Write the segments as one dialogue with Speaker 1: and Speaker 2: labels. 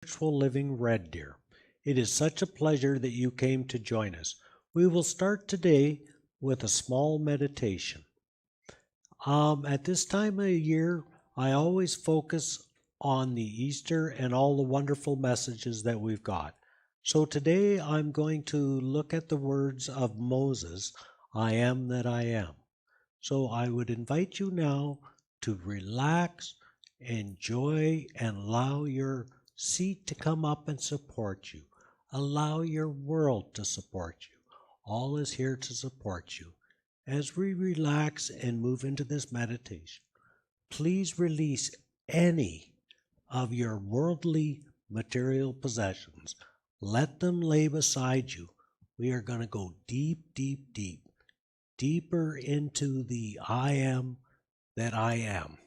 Speaker 1: Spiritual Living Red Deer. It is such a pleasure that you came to join us. We will start today with a small meditation. At this time of year, I always focus on the Easter and all the wonderful messages that we've got. So today I'm going to look at the words of Moses, I am that I am. So I would invite you now to relax, enjoy, and allow your seat to come up and support you. Allow your world to support you. All is here to support you. As we relax and move into this meditation, please release any of your worldly material possessions. Let them lay beside you. We are going to go deep, deep, deep, deeper into the I am that I am.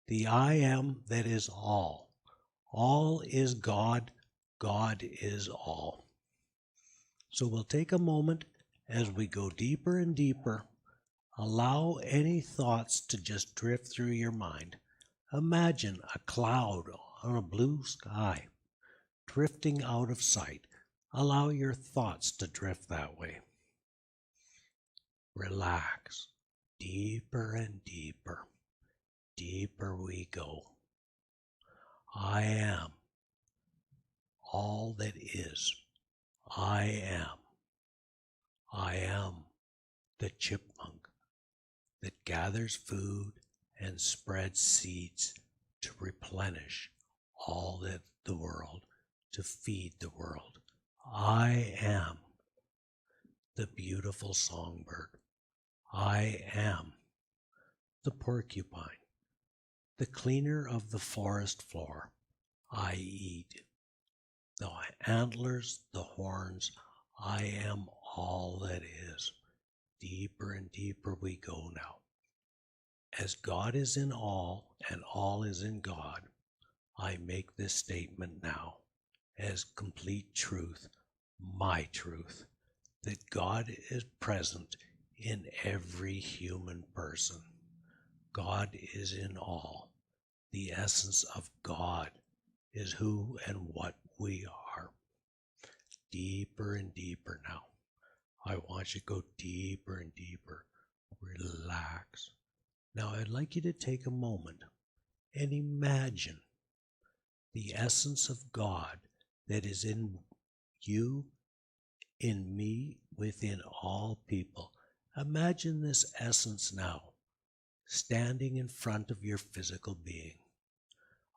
Speaker 1: The I am that is all. All is God. God is all. So we'll take a moment as we go deeper and deeper. Allow any thoughts to just drift through your mind. Imagine a cloud on a blue sky drifting out of sight. Allow your thoughts to drift that way. Relax. Deeper and deeper. Deeper we go. I am all that is. I am. I am the chipmunk that gathers food and spreads seeds to replenish all that the world, to feed the world. I am the beautiful songbird. I am the porcupine, the cleaner of the forest floor. I eat the antlers, the horns. I am all that is. Deeper and deeper we go now. As God is in all and all is in God, I make this statement now as complete truth, my truth, that God is present in every human person. God is in all. The essence of God is who and what we are. Deeper and deeper now. I want you to go deeper and deeper. Relax. Now I'd like you to take a moment and imagine the essence of God that is in you, in me, within all people. Imagine this essence now, standing in front of your physical being.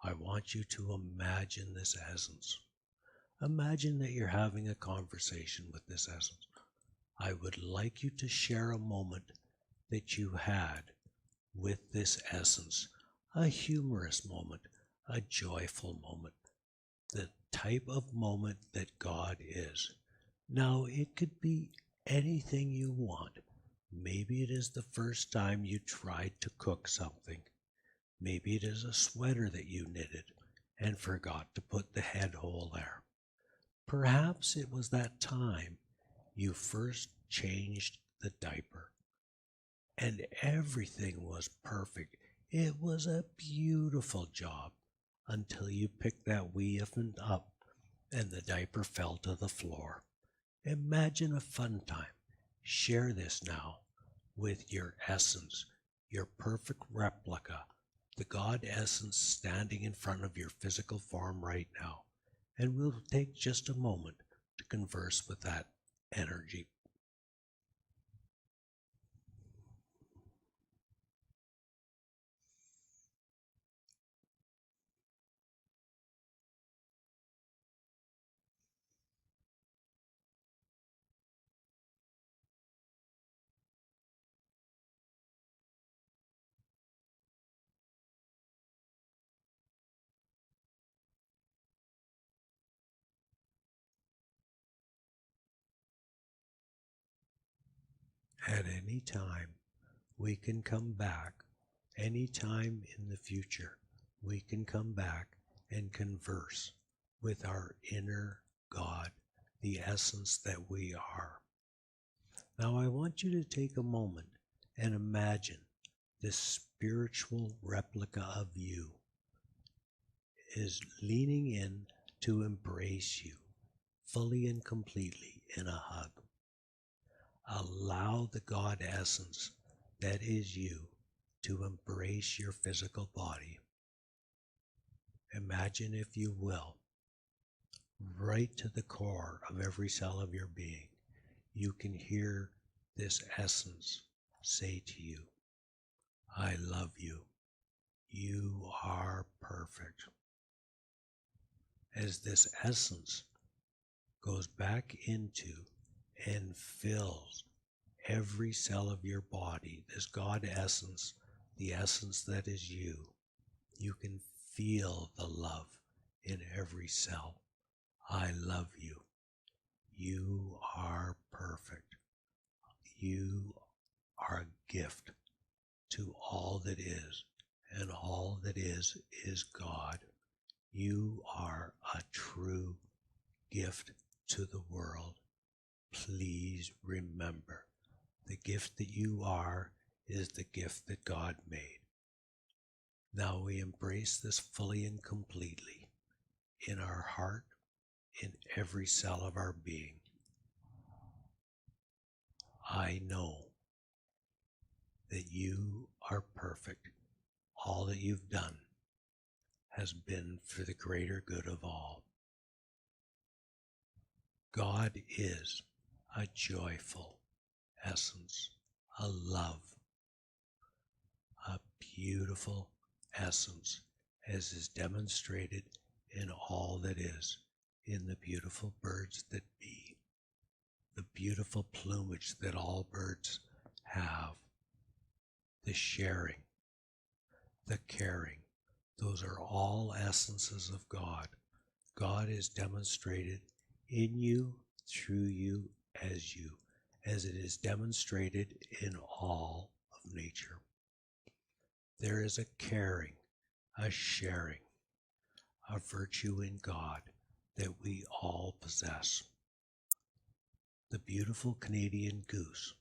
Speaker 1: I want you to imagine this essence. Imagine that you're having a conversation with this essence. I would like you to share a moment that you had with this essence, a humorous moment, a joyful moment, the type of moment that God is. Now, it could be anything you want. Maybe it is the first time you tried to cook something. Maybe it is a sweater that you knitted and forgot to put the head hole there. Perhaps it was that time you first changed the diaper and everything was perfect. It was a beautiful job until you picked that wee infant up and the diaper fell to the floor. Imagine a fun time. Share this now with your essence, your perfect replica, the God essence standing in front of your physical form right now. And we'll take just a moment to converse with that energy. At any time, we can come back. Any time in the future, we can come back and converse with our inner God, the essence that we are. Now I want you to take a moment and imagine this spiritual replica of you. is leaning in to embrace you fully and completely in a hug. Allow the God essence that is you to embrace your physical body. Imagine, if you will, right to the core of every cell of your being, you can hear this essence say to you, I love you. You are perfect. As this essence goes back into and fills every cell of your body, this God essence, the essence that is you, you can feel the love in every cell. I love you. You are perfect. You are a gift to all that is, and all that is God. You are a true gift to the world. Please remember, the gift that you are is the gift that God made. Now we embrace this fully and completely in our heart, in every cell of our being. I know that you are perfect. All that you've done has been for the greater good of all. God is a joyful essence, a love, a beautiful essence, as is demonstrated in all that is, in the beautiful birds that be, the beautiful plumage that all birds have, the sharing, the caring. Those are all essences of God. God is demonstrated in you, through you, as it is demonstrated in all of nature. There is a caring, a sharing, a virtue in God that we all possess. The beautiful Canadian goose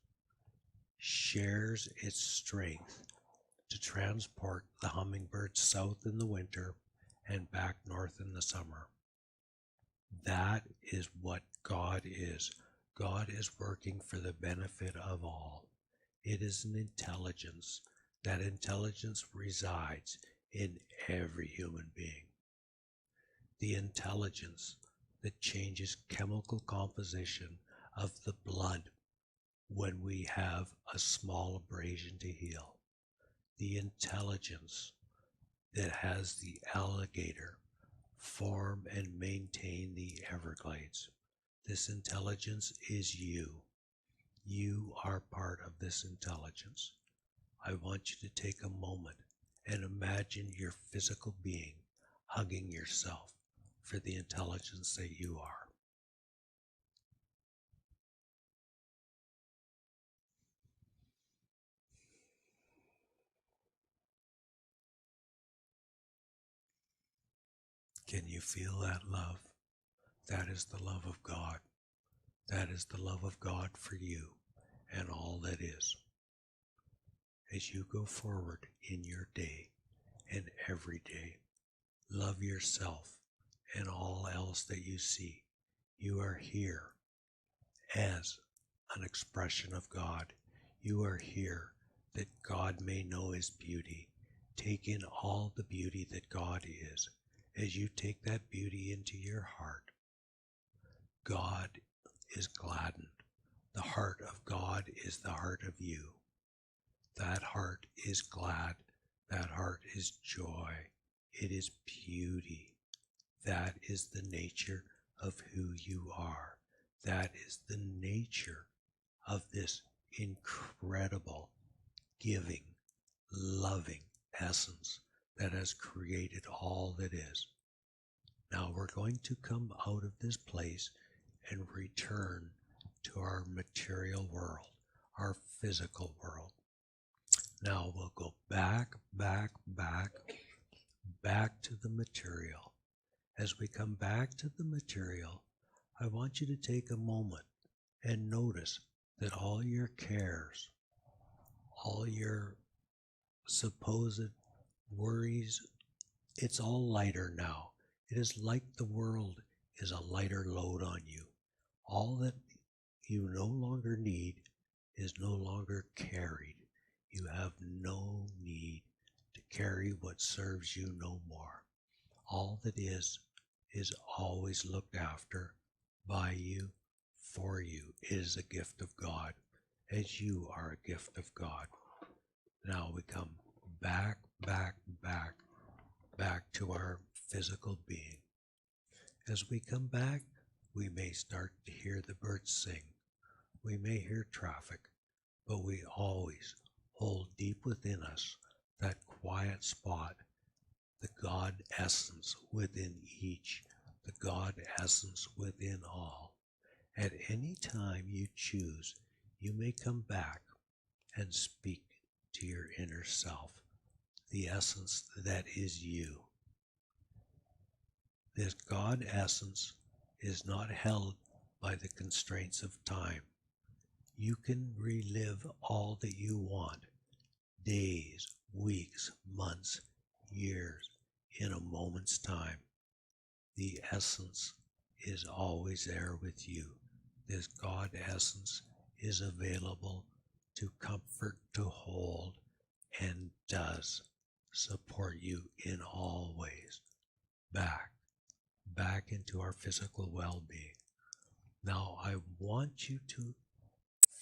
Speaker 1: shares its strength to transport the hummingbirds south in the winter and back north in the summer. That is what God is. God is working for the benefit of all. It is an intelligence. That intelligence resides in every human being. The intelligence that changes chemical composition of the blood when we have a small abrasion to heal. The intelligence that has the alligator form and maintain the Everglades. This intelligence is you. You are part of this intelligence. I want you to take a moment and imagine your physical being hugging yourself for the intelligence that you are. Can you feel that love? That is the love of God. That is the love of God for you and all that is. As you go forward in your day and every day, love yourself and all else that you see. You are here as an expression of God. You are here that God may know His beauty. Take in all the beauty that God is. As you take that beauty into your heart, God is gladdened. The heart of God is the heart of you. That heart is glad. That heart is joy. It is beauty. That is the nature of who you are. That is the nature of this incredible, giving, loving essence that has created all that is. Now we're going to come out of this place and return to our material world, our physical world. Now we'll go back to the material. As we come back to the material, I want you to take a moment and notice that all your cares, all your supposed worries It's all lighter now. It is like the world is a lighter load on you. All that you no longer need is no longer carried. You have no need to carry what serves you no more. All that is always looked after by you, for you. It is a gift of God, as you are a gift of God. Now we come back to our physical being. As we come back, we may start to hear the birds sing. We may hear traffic, but we always hold deep within us that quiet spot, the God essence within each, the God essence within all. At any time you choose, you may come back and speak to your inner self, the essence that is you. This God essence is not held by the constraints of time. You can relive all that you want, days, weeks, months, years, in a moment's time. The essence is always there with you. This God essence is available to comfort, to hold, and does support you in all ways. Back into our physical well-being. Now I want you to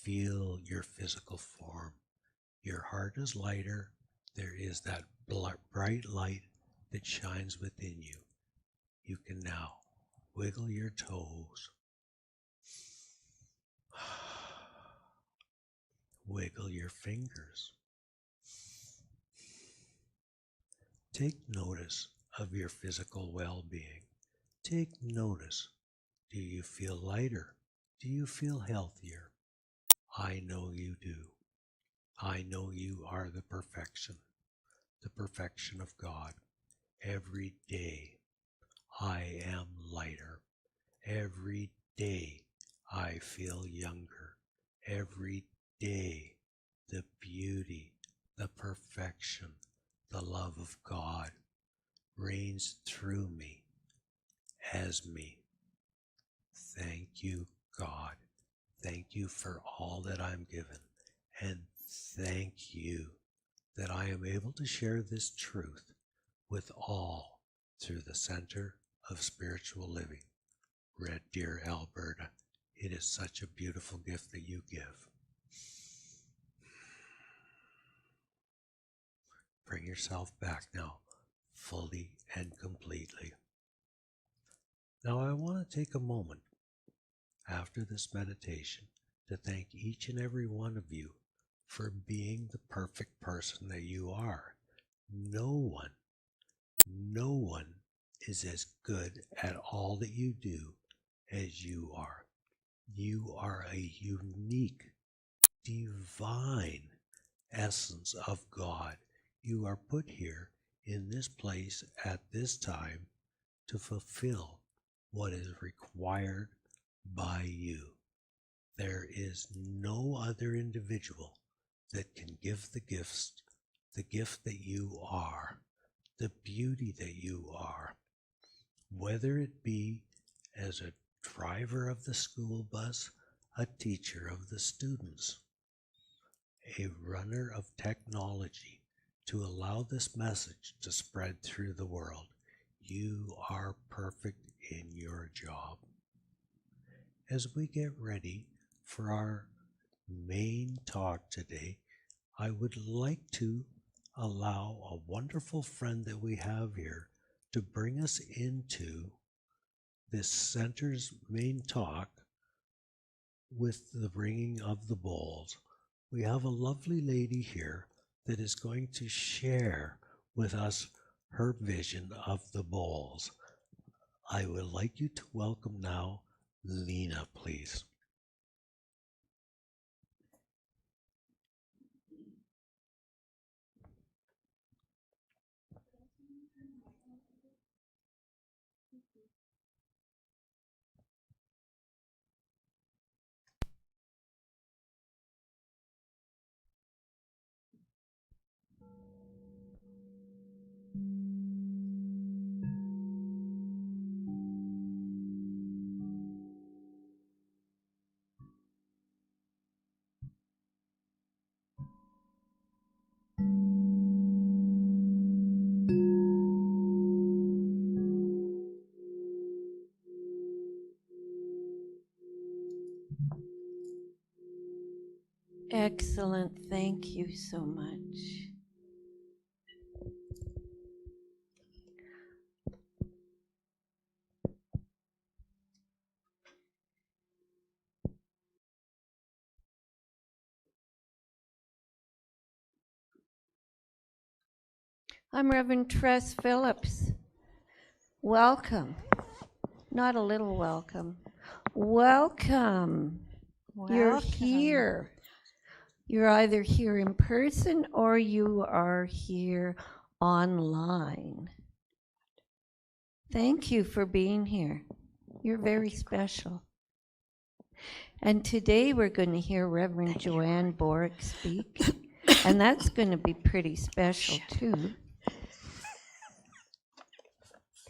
Speaker 1: feel your physical form. Your heart is lighter. There is that bright light that shines within you. You can now wiggle your toes. Wiggle your fingers. Take notice of your physical well-being. Take notice. Do you feel lighter? Do you feel healthier? I know you do. I know you are the perfection of God. Every day I am lighter. Every day I feel younger. Every day the beauty, the perfection, the love of God reigns through me, as me. Thank you, God. Thank you for all that I'm given. And thank you that I am able to share this truth with all through the Center of Spiritual Living, Red Deer, Alberta. It is such a beautiful gift that you give. Bring yourself back now, fully and completely. Now I want to take a moment after this meditation to thank each and every one of you for being the perfect person that you are. No one is as good at all that you do as you are. You are a unique, divine essence of God. You are put here in this place at this time to fulfill what is required by you. There is no other individual that can give the gift that you are, the beauty that you are, whether it be as a driver of the school bus, a teacher of the students, a runner of technology to allow this message to spread through the world. You are perfect in your job. As we get ready for our main talk today, I would like to allow a wonderful friend that we have here to bring us into this center's main talk with the ringing of the bowls. We have a lovely lady here that is going to share with us her vision of the bowls. I would like you to welcome now Lena, please.
Speaker 2: Excellent. Thank you so much. I'm Reverend Tress Phillips. Welcome. Not a little welcome. Welcome. You're here. You're either here in person or you are here online. Thank you for being here. You're very special. And today we're going to hear Reverend Joanne Borick speak, and that's going to be pretty special too.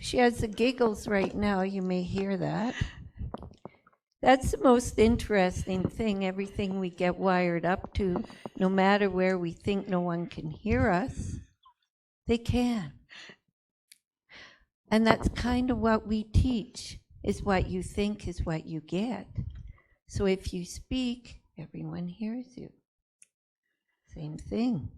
Speaker 2: She has the giggles right now, you may hear that. That's the most interesting thing, everything we get wired up to, no matter where we think no one can hear us, they can. And that's kind of what we teach, is what you think is what you get. So if you speak, everyone hears you. Same thing.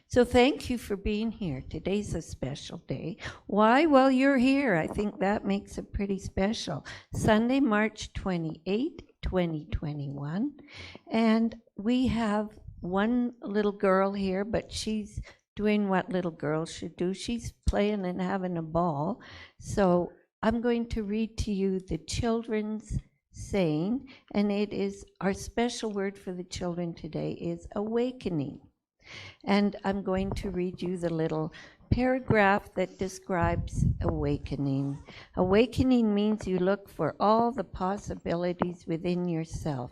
Speaker 2: So thank you for being here. Today's a special day. Why? Well, you're here. I think that makes it pretty special. Sunday, March 28, 2021. And we have one little girl here, but she's doing what little girls should do. She's playing and having a ball. So I'm going to read to you the children's saying, and it is our special word for the children today is awakening. And I'm going to read you the little paragraph that describes awakening. Awakening means you look for all the possibilities within yourself.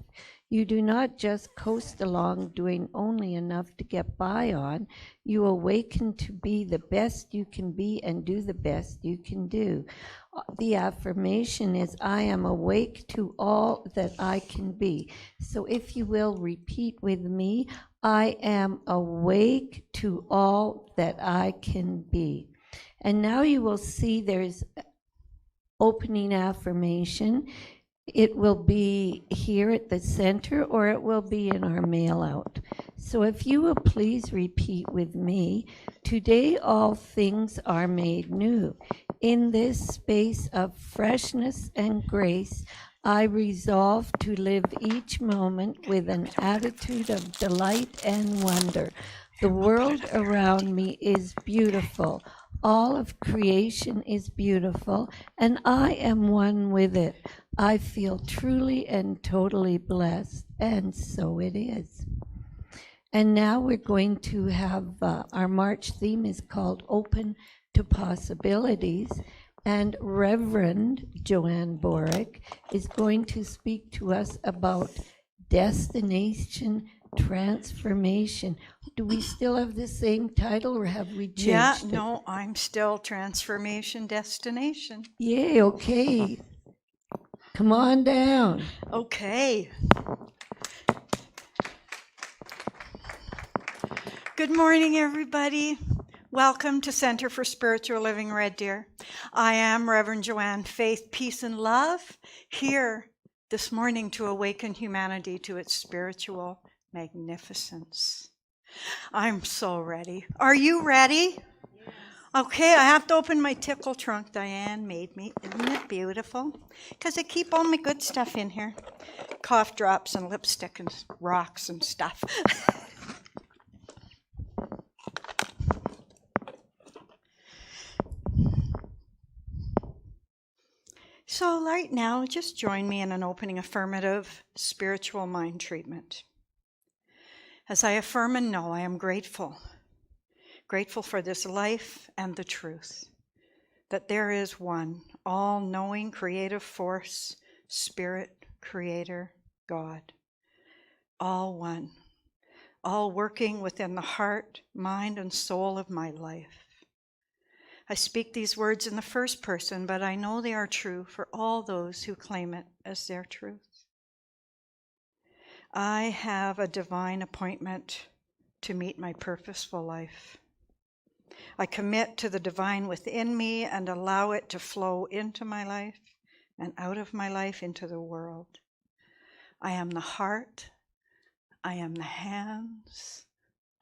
Speaker 2: You do not just coast along doing only enough to get by on. You awaken to be the best you can be and do the best you can do. The affirmation is, I am awake to all that I can be. So if you will repeat with me, I am awake to all that I can be. And now you will see there's opening affirmation. It will be here at the center or it will be in our mail out. So if you will please repeat with me, today all things are made new. In this space of freshness and grace, I resolve to live each moment with an attitude of delight and wonder. The world around me is beautiful. All of creation is beautiful, and I am one with it. I feel truly and totally blessed, and so it is. And now we're going to have our March theme is called Open to Possibilities. And Reverend Joanne Borick is going to speak to us about destination transformation. Do we still have the same title or have we changed it?
Speaker 3: No, I'm still Transformation Destination.
Speaker 2: Yay, okay. Come on down.
Speaker 3: Okay. Good morning, everybody. Welcome to Center for Spiritual Living, Red Deer. I am Reverend Joanne Faith, Peace and Love, here this morning to awaken humanity to its spiritual magnificence. I'm so ready. Are you ready? Yes. Okay, I have to open my tickle trunk Diane made me. Isn't it beautiful? Because I keep all my good stuff in here. Cough drops and lipstick and rocks and stuff. So right now, just join me in an opening affirmative spiritual mind treatment. As I affirm and know, I am grateful. Grateful for this life and the truth. That there is one, all-knowing creative force, spirit, creator, God. All one. All working within the heart, mind, and soul of my life. I speak these words in the first person, but I know they are true for all those who claim it as their truth. I have a divine appointment to meet my purposeful life. I commit to the divine within me and allow it to flow into my life and out of my life into the world. I am the heart I am the hands.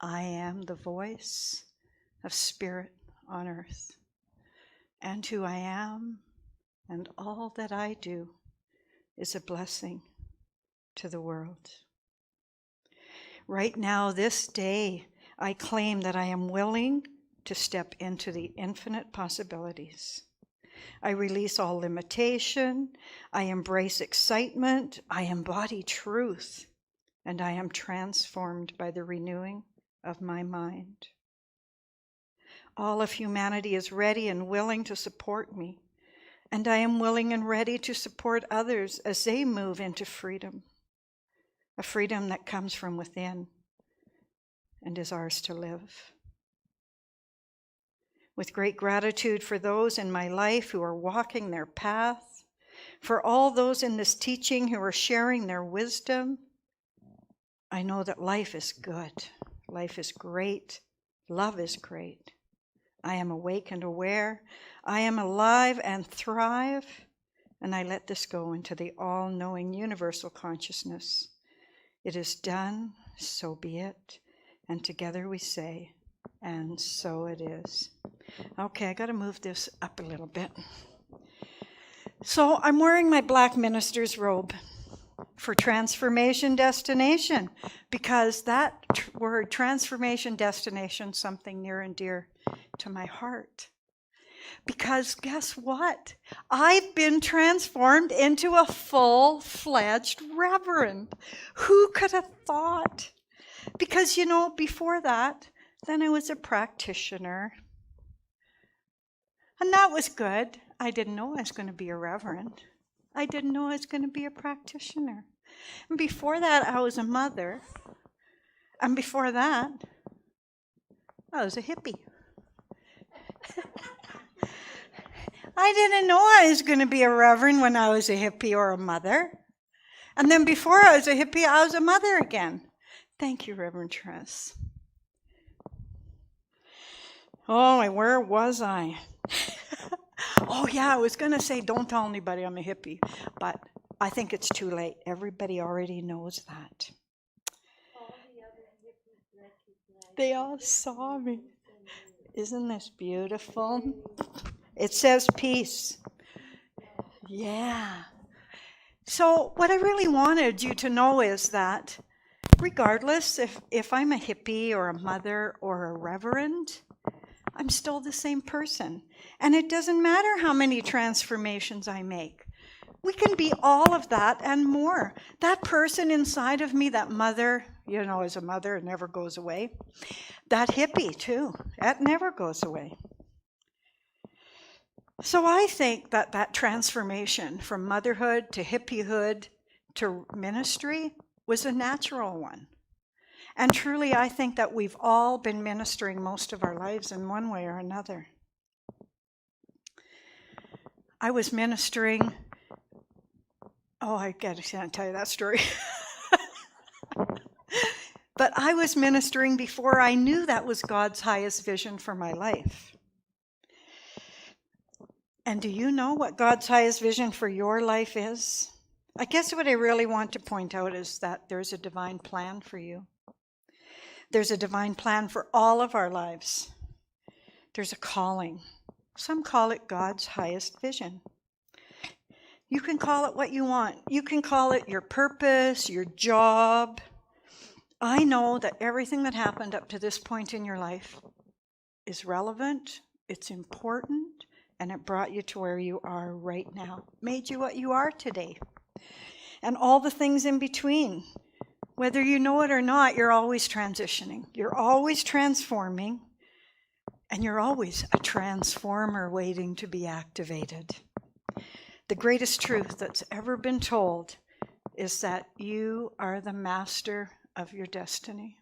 Speaker 3: I am the voice of Spirit on earth. And who I am and all that I do is a blessing to the world. Right now, this day, I claim that I am willing to step into the infinite possibilities. I release all limitation. I embrace excitement. I embody truth. And I am transformed by the renewing of my mind. All of humanity is ready and willing to support me. And I am willing and ready to support others as they move into freedom. A freedom that comes from within and is ours to live. With great gratitude for those in my life who are walking their path, for all those in this teaching who are sharing their wisdom, I know that life is good, life is great, love is great. I am awake and aware, I am alive and thrive, and I let this go into the all-knowing universal consciousness. It is done, so be it, and together we say, and so it is. Okay, I got to move this up a little bit. So I'm wearing my black minister's robe for transformation destination, because that word transformation destination, something near and dear to my heart. Because guess what? I've been transformed into a full-fledged reverend. Who could have thought? Because, before that, then I was a practitioner. And that was good. I didn't know I was going to be a reverend. I didn't know I was going to be a practitioner. And before that, I was a mother. And before that, I was a hippie. I didn't know I was going to be a reverend when I was a hippie or a mother. And then before I was a hippie, I was a mother again. Thank you, Reverend Tress. Oh, where was I? Oh, yeah, I was going to say, don't tell anybody I'm a hippie. But I think it's too late. Everybody already knows that.
Speaker 2: All the other hippies recognize.
Speaker 3: They all saw me. Isn't this beautiful? It says peace. Yeah. So what I really wanted you to know is that regardless if I'm a hippie or a mother or a reverend, I'm still the same person. And it doesn't matter how many transformations I make. We can be all of that and more. That person inside of me, that mother, as a mother, it never goes away. That hippie, too, that never goes away. So I think that transformation from motherhood to hippiehood to ministry was a natural one. And truly, I think that we've all been ministering most of our lives in one way or another. I was ministering, I can't tell you that story. But I was ministering before I knew that was God's highest vision for my life. And do you know what God's highest vision for your life is? I guess what I really want to point out is that there's a divine plan for you. There's a divine plan for all of our lives. There's a calling. Some call it God's highest vision. You can call it what you want. You can call it your purpose, your job. I know that everything that happened up to this point in your life is relevant, it's important, and it brought you to where you are right now. Made you what you are today. And all the things in between. Whether you know it or not, you're always transitioning. You're always transforming. And you're always a transformer waiting to be activated. The greatest truth that's ever been told is that you are the master of your destiny.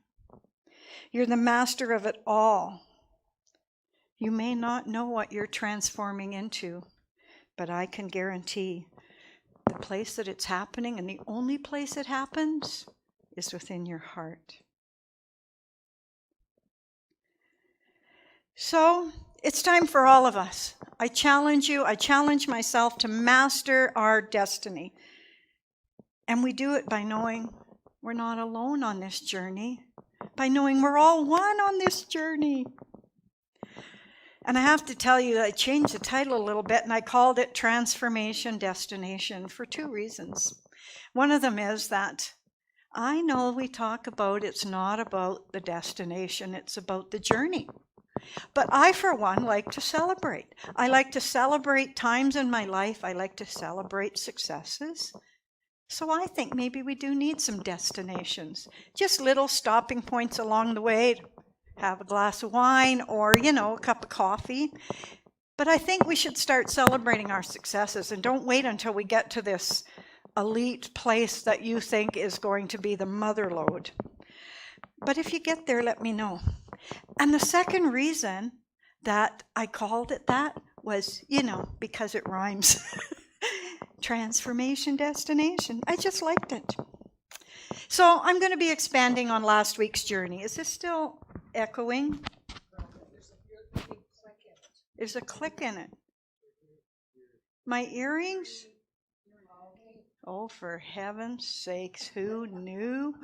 Speaker 3: You're the master of it all. You may not know what you're transforming into, but I can guarantee the place that it's happening, and the only place it happens, is within your heart. So it's time for all of us. I challenge you, I challenge myself to master our destiny. And we do it by knowing we're not alone on this journey, by knowing we're all one on this journey. And I have to tell you, I changed the title a little bit and I called it Transformation Destination for 2 reasons. One of them is that I know we talk about it's not about the destination, it's about the journey. But I, for one, like to celebrate. I like to celebrate times in my life. I like to celebrate successes. So I think maybe we do need some destinations, just little stopping points along the way. Have a glass of wine or, a cup of coffee. But I think we should start celebrating our successes and don't wait until we get to this elite place that you think is going to be the mother lode. But if you get there, let me know. And the second reason that I called it that was, because it rhymes. Transformation destination. I just liked it. So I'm going to be expanding on last week's journey. Is this still echoing? There's a click in it. My earrings? Oh, for heaven's sakes, who knew?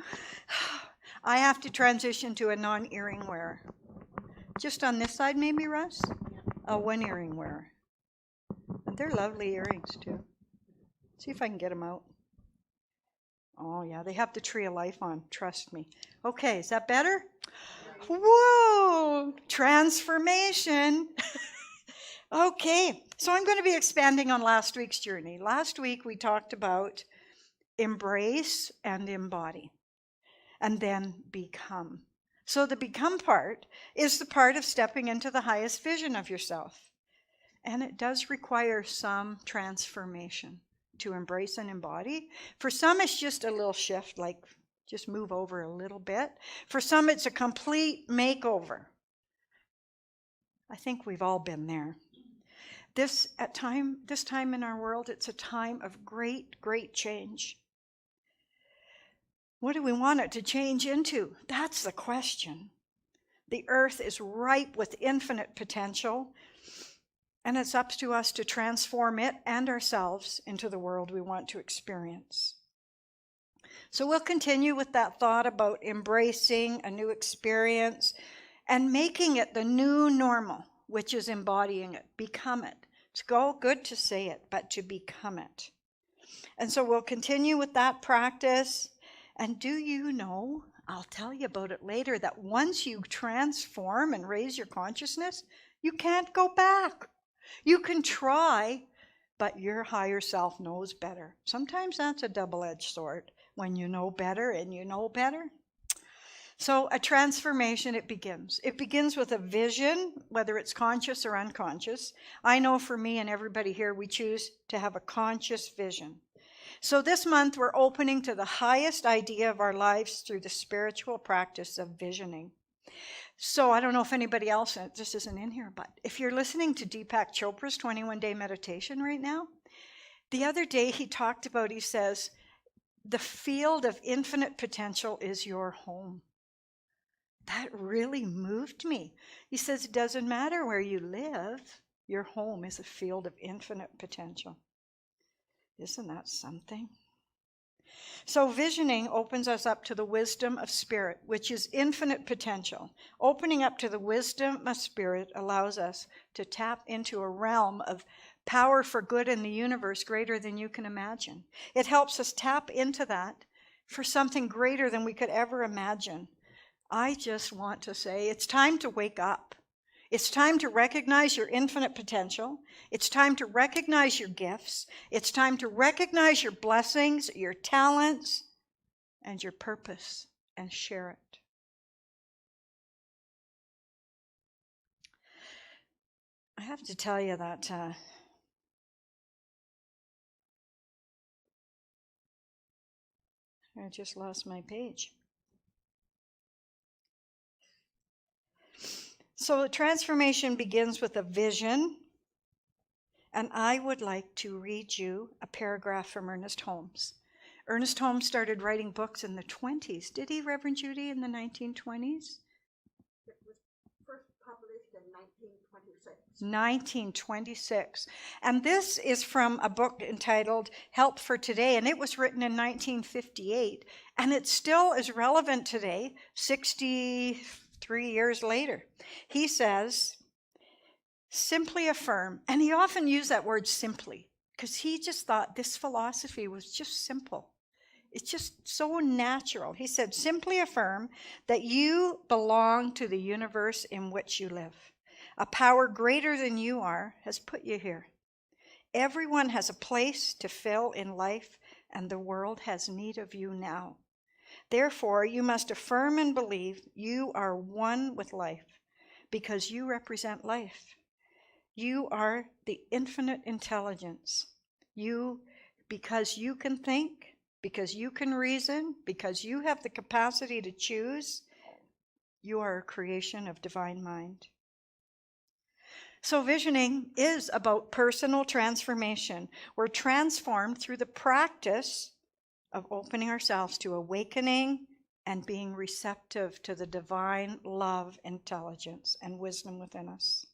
Speaker 3: I have to transition to a non-earring wearer. Just on this side, maybe, Russ? A one earring wearer. And they're lovely earrings, too. See if I can get them out. Oh, yeah, they have the tree of life on, trust me. Okay, is that better? Whoa, transformation. Okay, so I'm going to be expanding on last week's journey. Last week we talked about embrace and embody, and then become. So the become part is the part of stepping into the highest vision of yourself. And it does require some transformation to embrace and embody. For some, it's just a little shift, like just move over a little bit. For some, it's a complete makeover. I think we've all been there. This time in our world, it's a time of great, great change. What do we want it to change into? That's the question. The earth is ripe with infinite potential, and it's up to us to transform it and ourselves into the world we want to experience. So we'll continue with that thought about embracing a new experience and making it the new normal, which is embodying it, become it. It's good to say it, but to become it. And so we'll continue with that practice. And do you know, I'll tell you about it later, that once you transform and raise your consciousness, you can't go back. You can try, but your higher self knows better. Sometimes that's a double-edged sword. When you know better and you know better. So a transformation, it begins. It begins with a vision, whether it's conscious or unconscious. I know for me and everybody here, we choose to have a conscious vision. So this month, we're opening to the highest idea of our lives through the spiritual practice of visioning. So I don't know if anybody else, this isn't in here, but if you're listening to Deepak Chopra's 21-day meditation right now, the other day he says, the field of infinite potential is your home. That really moved me. He says it doesn't matter where you live, your home is a field of infinite potential. Isn't that something? So visioning opens us up to the wisdom of spirit, which is infinite potential. Opening up to the wisdom of spirit allows us to tap into a realm of power for good in the universe greater than you can imagine. It helps us tap into that for something greater than we could ever imagine. I just want to say it's time to wake up. It's time to recognize your infinite potential. It's time to recognize your gifts. It's time to recognize your blessings, your talents, and your purpose, and share it. I have to tell you that I just lost my page. So the transformation begins with a vision, and I would like to read you a paragraph from Ernest Holmes. Ernest Holmes started writing books in the 1920s. Did he, Reverend Judy, in the 1920s?
Speaker 4: It was first published in
Speaker 3: 1926. And this is from a book entitled Help for Today, and it was written in 1958, and it still is relevant today, 63 years later. He says, simply affirm, and he often used that word simply, because he just thought this philosophy was just simple. It's just so natural. He said, simply affirm that you belong to the universe in which you live. A power greater than you are has put you here. Everyone has a place to fill in life, and the world has need of you now. Therefore, you must affirm and believe you are one with life, because you represent life. You are the infinite intelligence. Because you can think, because you can reason, because you have the capacity to choose, you are a creation of divine mind. So visioning is about personal transformation. We're transformed through the practice of opening ourselves to awakening and being receptive to the divine love, intelligence, and wisdom within us.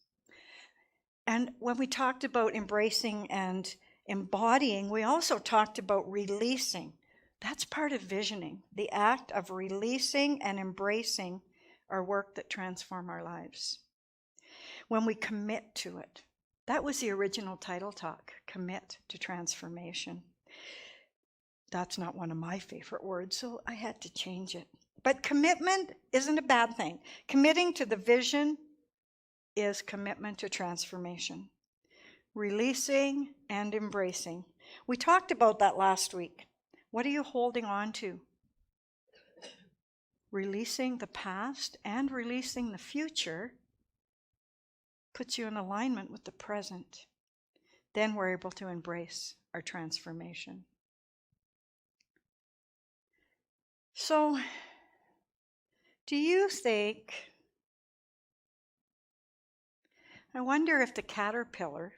Speaker 3: And when we talked about embracing and embodying, we also talked about releasing. That's part of visioning, the act of releasing and embracing our work that transform our lives. When we commit to it, that was the original title talk, Commit to Transformation. That's not one of my favorite words, so I had to change it. But commitment isn't a bad thing. Committing to the vision is commitment to transformation. Releasing and embracing. We talked about that last week. What are you holding on to? Releasing the past and releasing the future puts you in alignment with the present. Then we're able to embrace our transformation. So, do you think, I wonder if the caterpillar,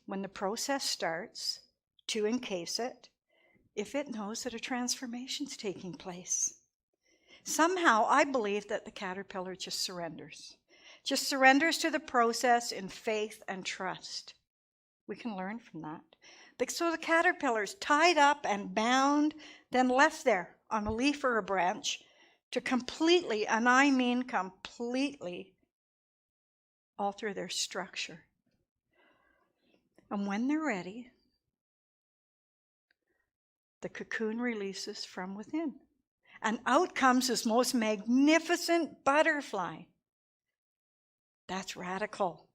Speaker 3: when the process starts to encase it, if it knows that a transformation is taking place? Somehow, I believe that the caterpillar just surrenders to the process in faith and trust. We can learn from that. So the caterpillar's tied up and bound, then left there on a leaf or a branch to completely, and I mean completely, alter their structure. And when they're ready, the cocoon releases from within. And out comes this most magnificent butterfly. That's radical.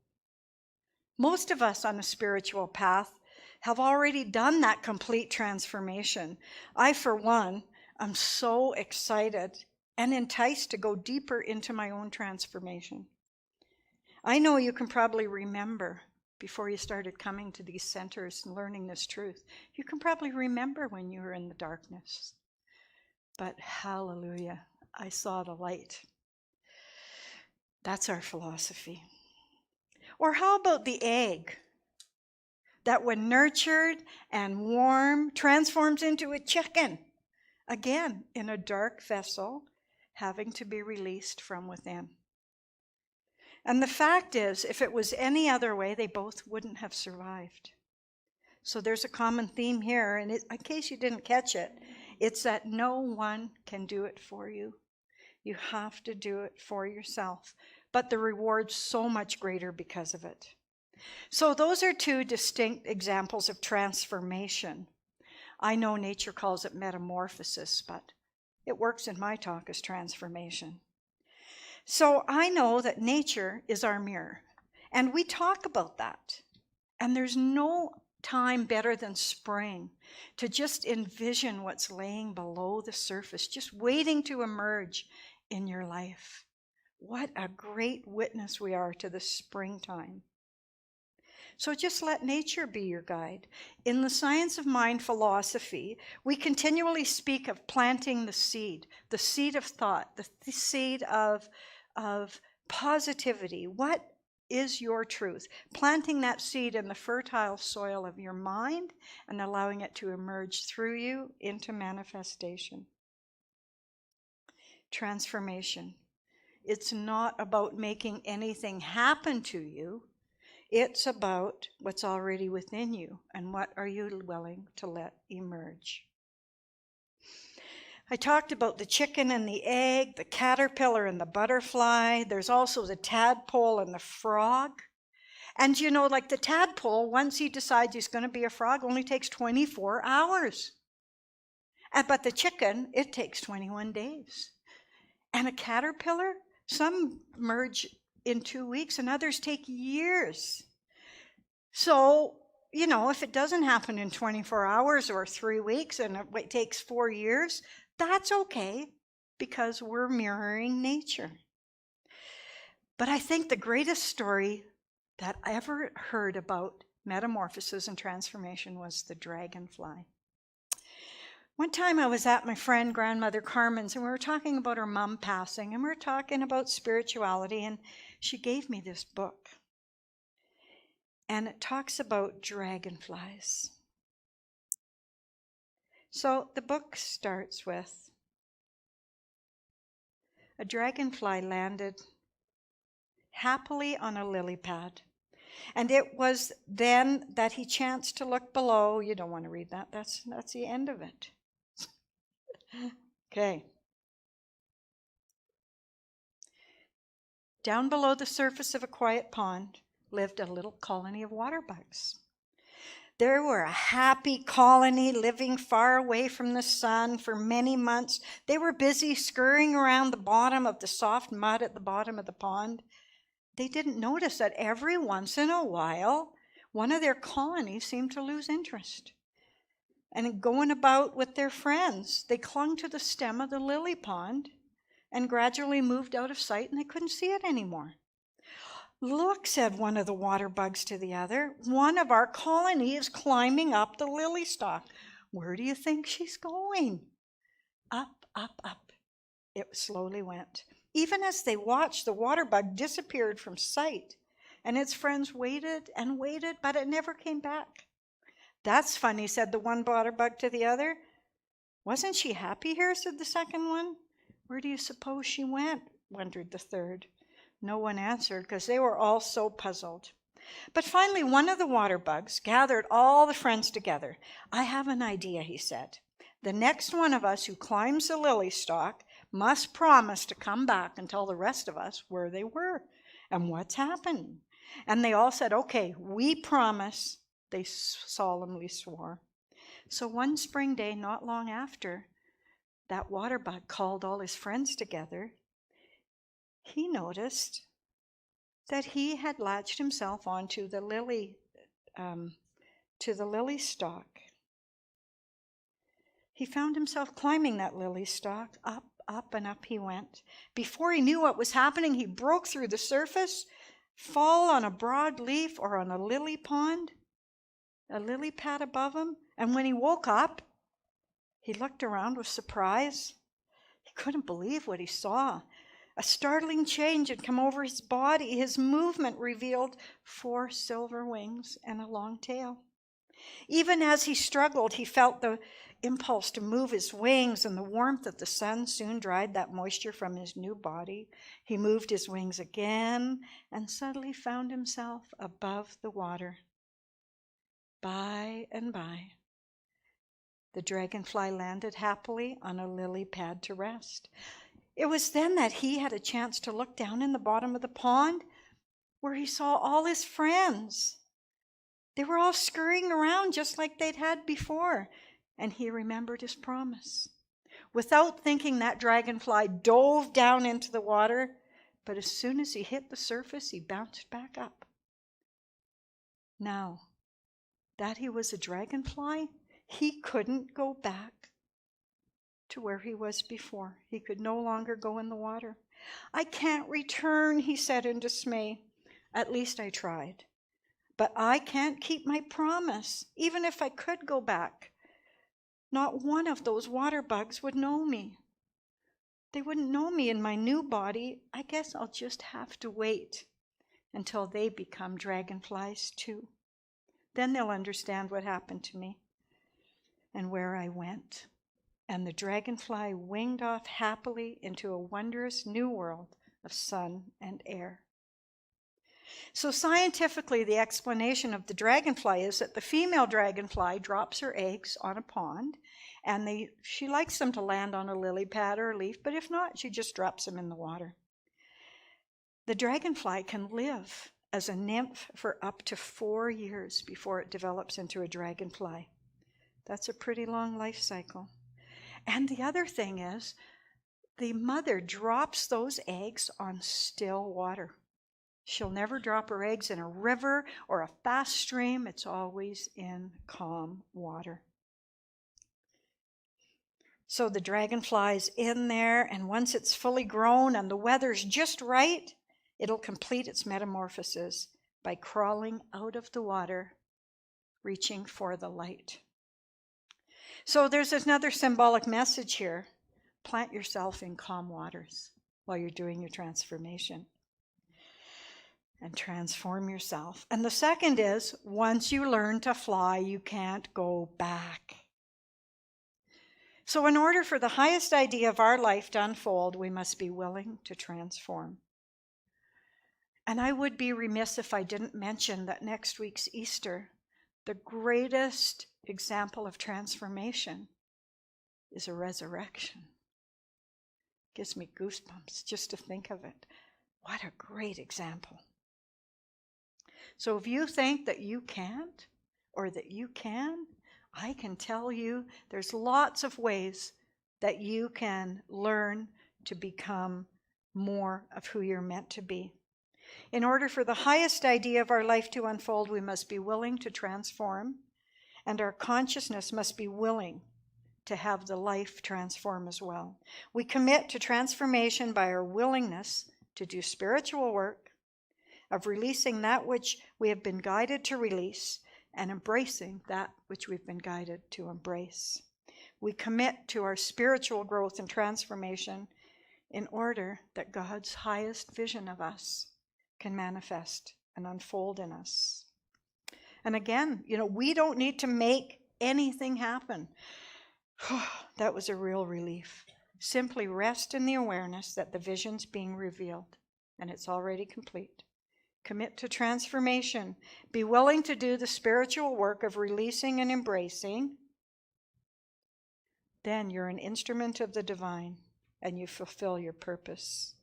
Speaker 3: Most of us on a spiritual path have already done that complete transformation. I, for one, am so excited and enticed to go deeper into my own transformation. I know you can probably remember, before you started coming to these centers and learning this truth, you can probably remember when you were in the darkness. But hallelujah, I saw the light. That's our philosophy. Or how about the egg that when nurtured and warm transforms into a chicken, again in a dark vessel, having to be released from within? And the fact is, if it was any other way, they both wouldn't have survived. So there's a common theme here, and in case you didn't catch it, it's that no one can do it for you. You have to do it for yourself. But the reward's so much greater because of it. So those are two distinct examples of transformation. I know nature calls it metamorphosis, but it works in my talk as transformation. So I know that nature is our mirror, and we talk about that. And there's no time better than spring to just envision what's laying below the surface, just waiting to emerge in your life. What a great witness we are to the springtime. So just let nature be your guide. In the Science of Mind philosophy, we continually speak of planting the seed of thought, the seed of positivity. What is your truth? Planting that seed in the fertile soil of your mind and allowing it to emerge through you into manifestation. Transformation. It's not about making anything happen to you. It's about what's already within you and what are you willing to let emerge. I talked about the chicken and the egg, the caterpillar and the butterfly. There's also the tadpole and the frog. And you know, like the tadpole, once he decides he's going to be a frog, only takes 24 hours. But the chicken, it takes 21 days. And a caterpillar, some merge in 2 weeks and others take years. So, you know, if it doesn't happen in 24 hours or 3 weeks and it takes 4 years, that's okay because we're mirroring nature. But I think the greatest story that I ever heard about metamorphosis and transformation was the dragonfly. One time I was at my friend grandmother Carmen's and we were talking about her mom passing and we were talking about spirituality, and she gave me this book. And it talks about dragonflies. So the book starts with, a dragonfly landed happily on a lily pad. And it was then that he chanced to look below. You don't want to read that. That's the end of it. Okay. Down below the surface of a quiet pond lived a little colony of water bugs. They were a happy colony living far away from the sun for many months. They were busy scurrying around the bottom of the soft mud at the bottom of the pond. They didn't notice that every once in a while, one of their colonies seemed to lose interest. And going about with their friends, they clung to the stem of the lily pond and gradually moved out of sight, and they couldn't see it anymore. Look, said one of the water bugs to the other, one of our colony is climbing up the lily stalk. Where do you think she's going? Up, up, up. It slowly went. Even as they watched, the water bug disappeared from sight, and its friends waited and waited, but it never came back. That's funny, said the one water bug to the other. Wasn't she happy here, said the second one. Where do you suppose she went, wondered the third. No one answered because they were all so puzzled. But finally, one of the water bugs gathered all the friends together. I have an idea, he said. The next one of us who climbs the lily stalk must promise to come back and tell the rest of us where they were and what's happened. And they all said, okay, we promise, they solemnly swore. So one spring day, not long after, that water bug called all his friends together. He noticed that he had latched himself onto the lily stalk. He found himself climbing that lily stalk. Up, up, and up he went. Before he knew what was happening, he broke through the surface, fall on a broad leaf or on a lily pond, a lily pad above him. And when he woke up, he looked around with surprise. He couldn't believe what he saw. A startling change had come over his body. His movement revealed 4 silver wings and a long tail. Even as he struggled, he felt the impulse to move his wings, and the warmth of the sun soon dried that moisture from his new body. He moved his wings again and suddenly found himself above the water. By and by, the dragonfly landed happily on a lily pad to rest. It was then that he had a chance to look down in the bottom of the pond where he saw all his friends. They were all scurrying around just like they'd had before, and he remembered his promise. Without thinking, that dragonfly dove down into the water, but as soon as he hit the surface, he bounced back up. Now, that he was a dragonfly, he couldn't go back to where he was before. He could no longer go in the water. I can't return, he said in dismay. At least I tried. But I can't keep my promise, even if I could go back. Not one of those water bugs would know me. They wouldn't know me in my new body. I guess I'll just have to wait until they become dragonflies too. Then they'll understand what happened to me and where I went. And the dragonfly winged off happily into a wondrous new world of sun and air. So scientifically, the explanation of the dragonfly is that the female dragonfly drops her eggs on a pond, and she likes them to land on a lily pad or a leaf, but if not, she just drops them in the water. The dragonfly can live as a nymph for up to 4 years before it develops into a dragonfly. That's a pretty long life cycle. And the other thing is, the mother drops those eggs on still water. She'll never drop her eggs in a river or a fast stream. It's always in calm water. So the dragonfly's in there, and once it's fully grown and the weather's just right, it'll complete its metamorphosis by crawling out of the water, reaching for the light. So there's another symbolic message here. Plant yourself in calm waters while you're doing your transformation. And transform yourself. And the second is, once you learn to fly, you can't go back. So in order for the highest idea of our life to unfold, we must be willing to transform. And I would be remiss if I didn't mention that next week's Easter, the greatest example of transformation is a resurrection. Gives me goosebumps just to think of it. What a great example. So if you think that you can't or that you can, I can tell you there's lots of ways that you can learn to become more of who you're meant to be. In order for the highest idea of our life to unfold, we must be willing to transform, and our consciousness must be willing to have the life transform as well. We commit to transformation by our willingness to do spiritual work, of releasing that which we have been guided to release, and embracing that which we've been guided to embrace. We commit to our spiritual growth and transformation in order that God's highest vision of us can manifest and unfold in us. And again, we don't need to make anything happen. That was a real relief. Simply rest in the awareness that the vision's being revealed and it's already complete. Commit to transformation. Be willing to do the spiritual work of releasing and embracing. Then you're an instrument of the divine and you fulfill your purpose.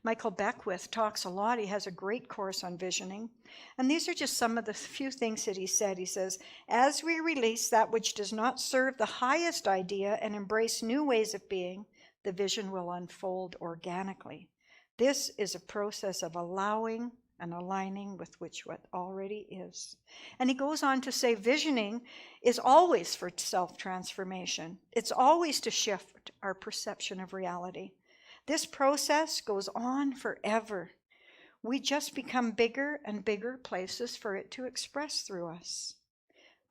Speaker 3: Michael Beckwith talks a lot. He has a great course on visioning. And these are just some of the few things that he said. He says, as we release that which does not serve the highest idea and embrace new ways of being, the vision will unfold organically. This is a process of allowing and aligning with what already is. And he goes on to say, visioning is always for self-transformation. It's always to shift our perception of reality. This process goes on forever. We just become bigger and bigger places for it to express through us.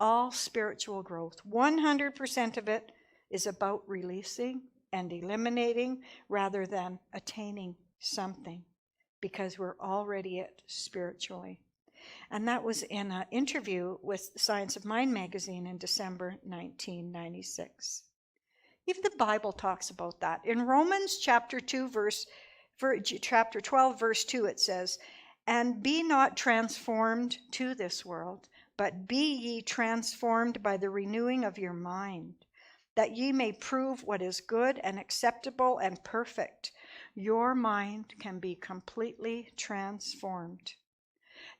Speaker 3: All spiritual growth, 100% of it, is about releasing and eliminating rather than attaining something, because we're already it spiritually. And that was in an interview with Science of Mind magazine in December 1996. Even the Bible talks about that. In Romans chapter 12, verse 2, it says, and be not transformed to this world, but be ye transformed by the renewing of your mind, that ye may prove what is good and acceptable and perfect. Your mind can be completely transformed.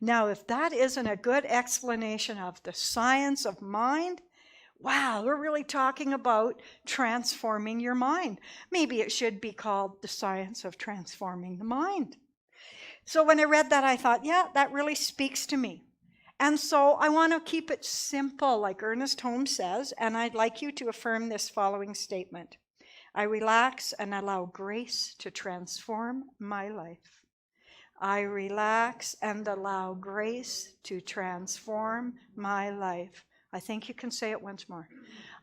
Speaker 3: Now, if that isn't a good explanation of the science of mind, wow, we're really talking about transforming your mind. Maybe it should be called the science of transforming the mind. So when I read that, I thought, yeah, that really speaks to me. And so I want to keep it simple, like Ernest Holmes says, and I'd like you to affirm this following statement. I relax and allow grace to transform my life. I relax and allow grace to transform my life. I think you can say it once more.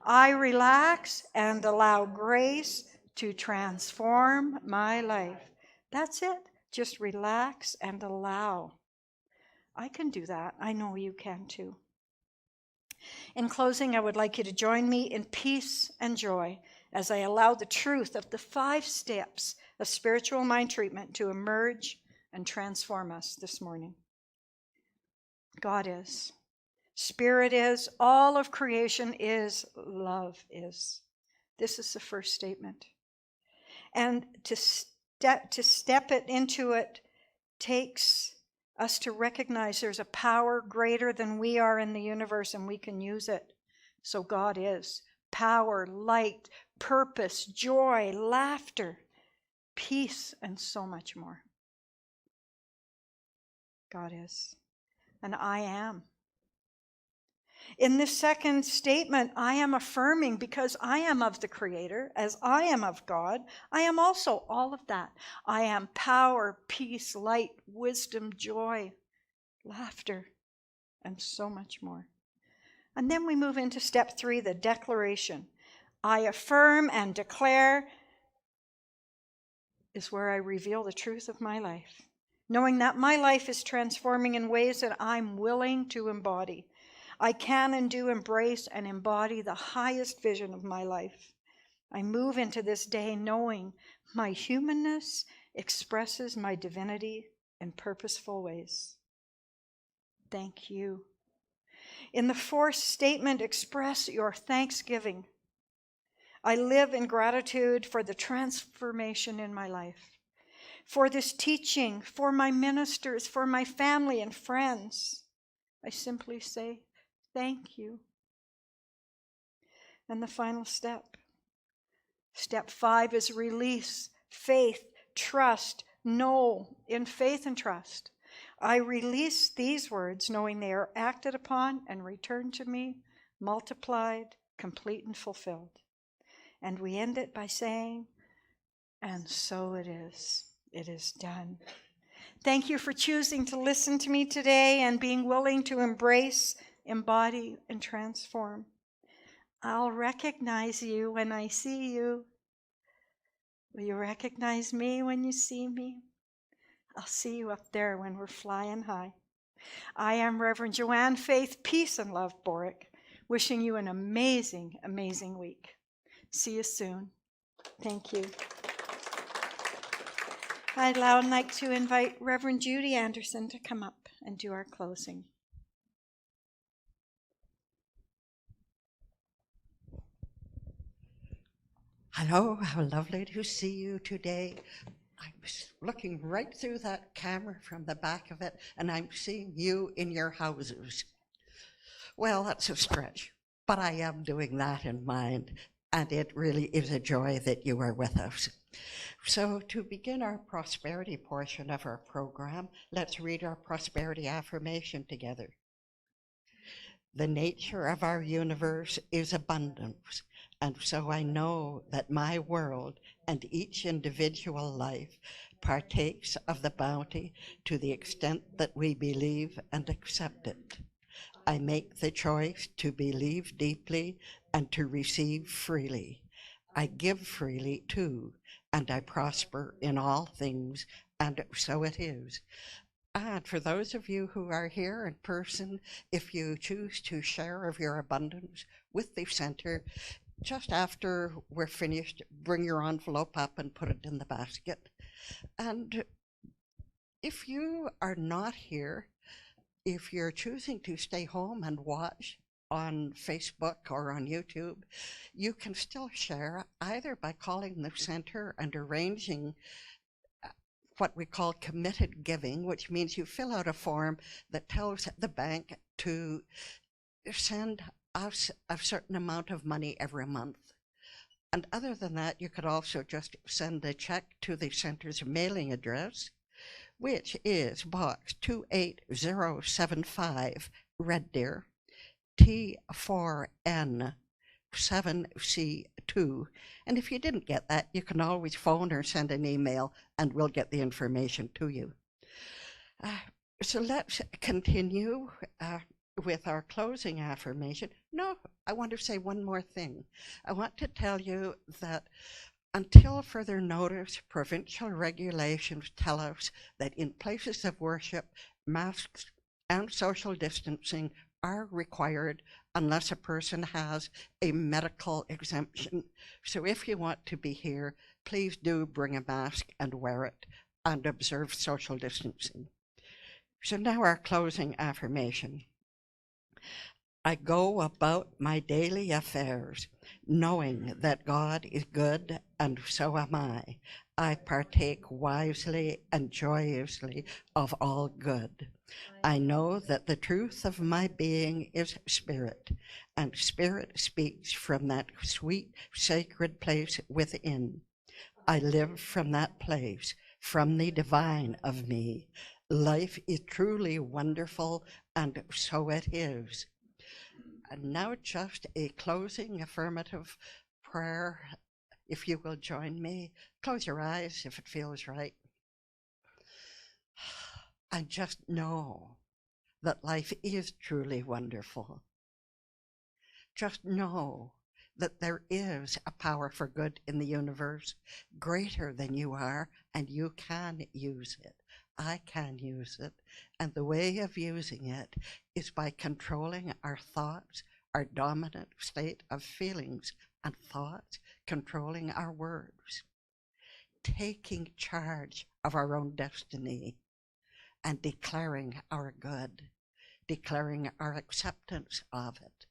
Speaker 3: I relax and allow grace to transform my life. That's it. Just relax and allow. I can do that. I know you can too. In closing, I would like you to join me in peace and joy as I allow the truth of the 5 steps of spiritual mind treatment to emerge and transform us this morning. God is. Spirit is. All of creation is. Love is. This is the first statement. And to step it into it takes us to recognize there's a power greater than we are in the universe, and we can use it. So God is. Power, light, purpose, joy, laughter, peace, and so much more. God is. And I am. In this second statement, I am affirming because I am of the Creator, as I am of God, I am also all of that. I am power, peace, light, wisdom, joy, laughter, and so much more. And then we move into step 3, the declaration. I affirm and declare is where I reveal the truth of my life, knowing that my life is transforming in ways that I'm willing to embody. I can and do embrace and embody the highest vision of my life. I move into this day knowing my humanness expresses my divinity in purposeful ways. Thank you. In the 4th statement, express your thanksgiving. I live in gratitude for the transformation in my life, for this teaching, for my ministers, for my family and friends. I simply say, thank you. And the final step. Step 5 is release, faith, trust, know, in faith and trust. I release these words knowing they are acted upon and returned to me, multiplied, complete, and fulfilled. And we end it by saying, and so it is. It is done. Thank you for choosing to listen to me today and being willing to embrace, embody, and transform. I'll recognize you when I see you. Will you recognize me when you see me? I'll see you up there when we're flying high. I am Reverend Joanne Faith, Peace and Love Borick, wishing you an amazing, amazing week. See you soon. Thank you. I'd now like to invite Reverend Judy Anderson to come up and do our closing.
Speaker 4: Hello, how lovely to see you today. I was looking right through that camera from the back of it, and I'm seeing you in your houses. Well, that's a stretch, but I am doing that in mind, and it really is a joy that you are with us. So to begin our prosperity portion of our program, let's read our prosperity affirmation together. The nature of our universe is abundance, and so I know that my world and each individual life partakes of the bounty to the extent that we believe and accept it. I make the choice to believe deeply and to receive freely. I give freely too, and I prosper in all things, and so it is. And for those of you who are here in person, if you choose to share of your abundance with the center, just after we're finished, bring your envelope up and put it in the basket. And if you are not here, if you're choosing to stay home and watch on Facebook or on YouTube, you can still share either by calling the center and arranging what we call committed giving, which means you fill out a form that tells the bank to send us a certain amount of money every month. And other than that, you could also just send a check to the center's mailing address, which is Box 28075, Red Deer, T4N 7C2. And if you didn't get that, you can always phone or send an email and we'll get the information to you. So let's continue with our closing affirmation. No, I want to say one more thing. I want to tell you that until further notice, provincial regulations tell us that in places of worship, masks and social distancing are required unless a person has a medical exemption. So if you want to be here, please do bring a mask and wear it and observe social distancing. So now our closing affirmation. I go about my daily affairs, knowing that God is good, and so am I. I partake wisely and joyously of all good. I know that the truth of my being is spirit, and spirit speaks from that sweet, sacred place within. I live from that place, from the divine of me. Life is truly wonderful, and so it is. And now just a closing affirmative prayer. If you will join me, close your eyes if it feels right. And just know that life is truly wonderful. Just know that there is a power for good in the universe, greater than you are, and you can use it. I can use it. And the way of using it is by controlling our thoughts, our dominant state of feelings and thoughts, controlling our words, taking charge of our own destiny, and declaring our good, declaring our acceptance of it,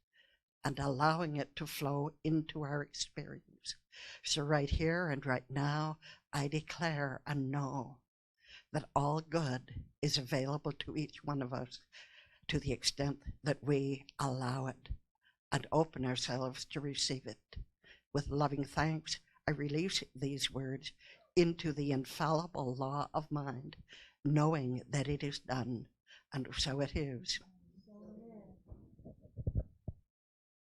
Speaker 4: and allowing it to flow into our experience. So right here and right now, I declare and know that all good is available to each one of us to the extent that we allow it and open ourselves to receive it. With loving thanks, I release these words into the infallible law of mind, knowing that it is done, and so it is.